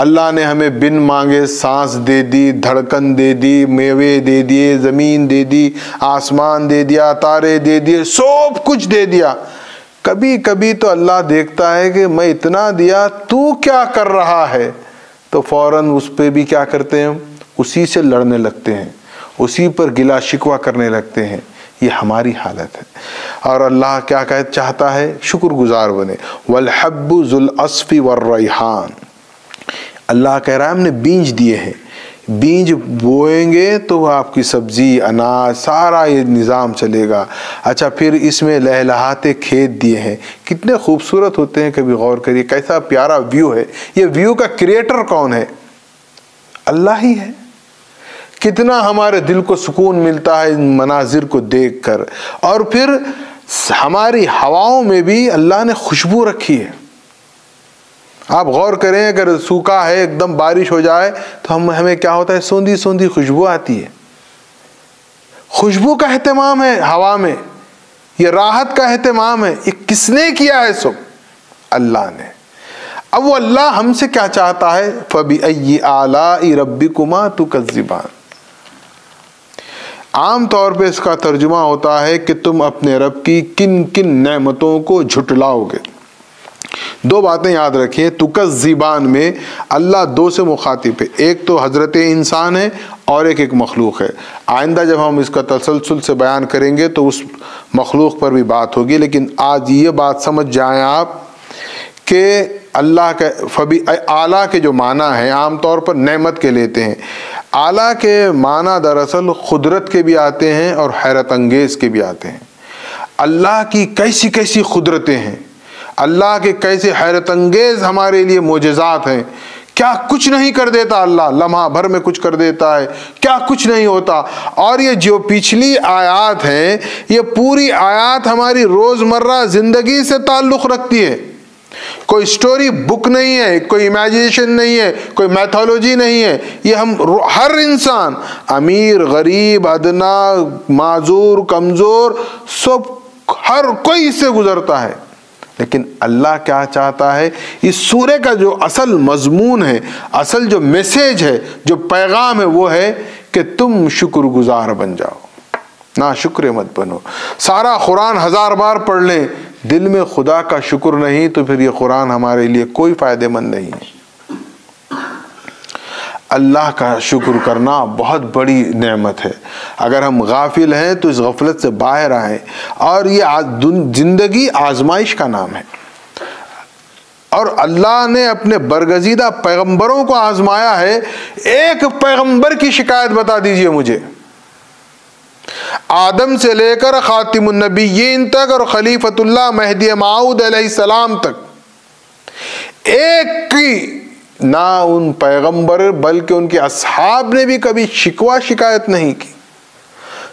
اللہ نے ہمیں بن مانگے سانس دے دی، دھڑکن دے دی، میوے دے دیے، زمین دے دی، آسمان دے دیا، تارے دے دیے، سب کچھ دے دیا. کبھی کبھی تو اللہ دیکھتا ہے کہ میں اتنا دیا، تو کیا کر رہا ہے؟ تو فوراً اس پہ بھی کیا کرتے ہیں؟ اسی سے لڑنے لگتے ہیں، اسی پر گلا شکوہ کرنے لگتے ہیں. یہ ہماری حالت ہے. اور اللہ کیا چاہتا ہے؟ شکر گزار بنے. والحب ذو العصف والریحان. اللہ کہہ رہا ہے ہم نے بیج دیے ہیں، بیج بوئیں گے تو آپ کی سبزی، اناج، سارا یہ نظام چلے گا. اچھا، پھر اس میں لہلہاتے کھیت دیے ہیں، کتنے خوبصورت ہوتے ہیں. کبھی غور کریے کیسا پیارا ویو ہے. یہ ویو کا کریٹر کون ہے؟ اللہ ہی ہے. کتنا ہمارے دل کو سکون ملتا ہے ان مناظر کو دیکھ کر. اور پھر ہماری ہواؤں میں بھی اللہ نے خوشبو رکھی ہے. آپ غور کریں، اگر سوکھا ہے، ایک دم بارش ہو جائے تو ہمیں کیا ہوتا ہے؟ سوندھی سوندھی خوشبو آتی ہے. خوشبو کا اہتمام ہے ہوا میں، یہ راحت کا اہتمام ہے. یہ کس نے کیا ہے؟ سب اللہ نے. اب وہ اللہ ہم سے کیا چاہتا ہے؟ فَبِأَيِّ آلَاءِ رَبِّكُمَا تُكَذِّبَانِ. عام طور پہ اس کا ترجمہ ہوتا ہے کہ تم اپنے رب کی کن کن نعمتوں کو جھٹلاؤ گے. 2 باتیں یاد رکھیں. تکذبان میں اللہ 2 سے مخاطب ہے. ایک تو حضرت انسان ہے اور ایک مخلوق ہے. آئندہ جب ہم اس کا تسلسل سے بیان کریں گے تو اس مخلوق پر بھی بات ہوگی. لیکن آج یہ بات سمجھ جائیں آپ کہ اللہ کا اعلیٰ کے جو معنی ہیں عام طور پر نعمت کے لیتے ہیں. اعلیٰ کے معنی دراصل قدرت کے بھی آتے ہیں اور حیرت انگیز کے بھی آتے ہیں. اللہ کی کیسی کیسی قدرتیں ہیں، اللہ کے کیسے حیرت انگیز ہمارے لیے معجزات ہیں. کیا کچھ نہیں کر دیتا اللہ، لمحہ بھر میں کچھ کر دیتا ہے، کیا کچھ نہیں ہوتا. اور یہ جو پچھلی آیات ہیں، یہ پوری آیات ہماری روزمرہ زندگی سے تعلق رکھتی ہے. کوئی سٹوری بک نہیں ہے، کوئی امیجینیشن نہیں ہے، کوئی میتھولوجی نہیں ہے. یہ ہم ہر انسان، امیر، غریب، ادنا، معذور، کمزور، سب ہر کوئی اس سے گزرتا ہے. لیکن اللہ کیا چاہتا ہے؟ اس سورے کا جو اصل مضمون ہے، اصل جو میسیج ہے، جو پیغام ہے، وہ ہے کہ تم شکر گزار بن جاؤ، نہ شکر مت بنو. سارا قرآن 1000 بار پڑھ لیں، دل میں خدا کا شکر نہیں تو پھر یہ قرآن ہمارے لیے کوئی فائدہ مند نہیں ہے. اللہ کا شکر کرنا بہت بڑی نعمت ہے. اگر ہم غافل ہیں تو اس غفلت سے باہر آئیں. اور یہ زندگی آزمائش کا نام ہے. اور اللہ نے اپنے برگزیدہ پیغمبروں کو آزمایا ہے. ایک پیغمبر کی شکایت بتا دیجئے مجھے، آدم سے لے کر خاتم النبیین تک اور خلیفۃ اللہ مہدی موعود علیہ السلام تک، ایک کی نہ ان پیغمبر بلکہ ان کے اصحاب نے بھی کبھی شکوہ شکایت نہیں کی.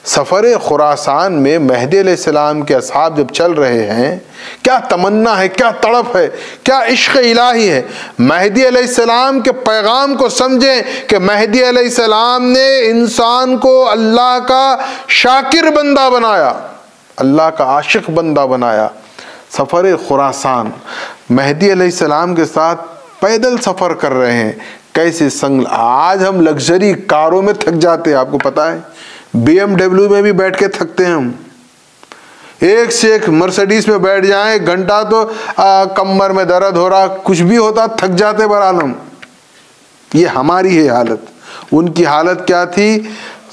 سفر خراسان میں مہدی علیہ السلام کے اصحاب جب چل رہے ہیں، کیا تمنا ہے، کیا تڑپ ہے، کیا عشق الہی ہے. مہدی علیہ السلام کے پیغام کو سمجھیں کہ مہدی علیہ السلام نے انسان کو اللہ کا شاکر بندہ بنایا، اللہ کا عاشق بندہ بنایا. سفر خراسان، مہدی علیہ السلام کے ساتھ پیدل سفر کر رہے ہیں. کیسے سنگ، آج ہم لگژری کاروں میں تھک جاتے ہیں، آپ کو پتا ہے BMW میں بھی بیٹھ کے تھکتے ہیں ہم. ایک سے ایک مرسیڈیز میں بیٹھ جائیں، ایک گھنٹہ تو کمر میں درد ہو رہا، کچھ بھی ہوتا، تھک جاتے برعالم. یہ ہماری ہے حالت. ان کی حالت کیا تھی؟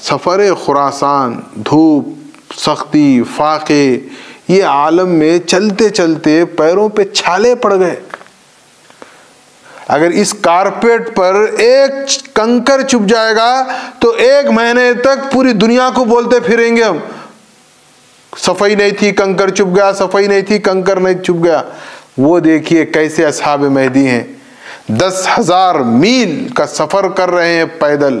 سفر خراسان، دھوپ، سختی، فاقے، یہ عالم میں چلتے چلتے پیروں پہ چھالے پڑ گئے. اگر اس کارپیٹ پر ایک کنکر چپ جائے گا تو 1 مہینے تک پوری دنیا کو بولتے پھریں گے ہم، صفائی نہیں تھی کنکر چپ گیا، صفائی نہیں تھی کنکر نہیں چپ گیا. وہ دیکھیے کیسے اصحاب مہدی ہیں، 10,000 میل کا سفر کر رہے ہیں پیدل.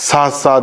7-7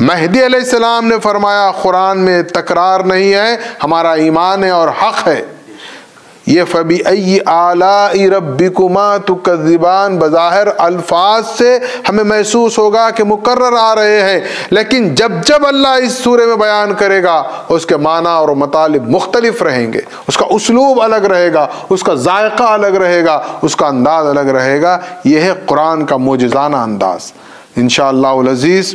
مہدی علیہ السلام نے فرمایا قرآن میں تکرار نہیں ہے، ہمارا ایمان ہے اور حق ہے۔ یہ فَبِأَيِّ آلَاءِ رَبِّكُمَا تُكَذِّبَانِ بظاہر الفاظ سے ہمیں محسوس ہوگا کہ مکرر آ رہے ہیں، لیکن جب جب اللہ اس سورے میں بیان کرے گا اس کے معنی اور مطالب مختلف رہیں گے، اس کا اسلوب الگ رہے گا، اس کا ذائقہ الگ رہے گا، اس کا انداز الگ رہے گا۔ یہ ہے قرآن کا معجزانہ انداز۔ انشاءاللہ العزیز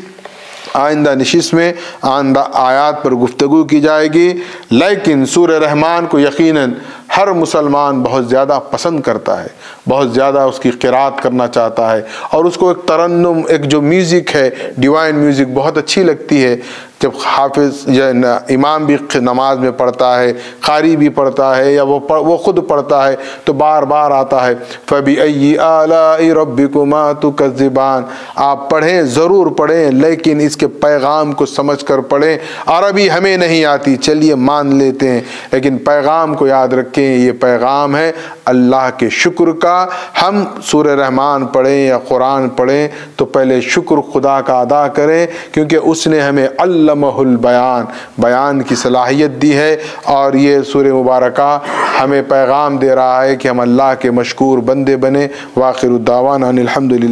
آئندہ نشست میں آئندہ آیات پر گفتگو کی جائے گی، لیکن سورہ رحمان کو یقیناً ہر مسلمان بہت زیادہ پسند کرتا ہے، بہت زیادہ اس کی قرات کرنا چاہتا ہے، اور اس کو ایک ترنم، ایک جو میوزک ہے ڈیوائن میوزک بہت اچھی لگتی ہے۔ جب حافظ یا امام بھی نماز میں پڑھتا ہے، قاری بھی پڑھتا ہے، یا وہ خود پڑھتا ہے تو بار بار آتا ہے فَبِأَيِّ آلَاءِ رَبِّكُمَا تُكَذِّبَانِ۔ آپ پڑھیں، ضرور پڑھیں، لیکن اس کے پیغام کو سمجھ کر پڑھیں۔ عربی ہمیں نہیں آتی، چلیے مان لیتے ہیں، لیکن پیغام کو یاد رکھیں، یہ پیغام ہے اللہ کے شکر کا۔ ہم سورہ رحمان پڑھیں یا قرآن پڑھیں تو پہلے شکر خدا کا ادا کریں، کیونکہ اس نے ہمیں علمہ البیان، بیان کی صلاحیت دی ہے، اور یہ سورہ مبارکہ ہمیں پیغام دے رہا ہے کہ ہم اللہ کے مشکور بندے بنیں۔ وآخر الدعوانا ان الحمدللہ۔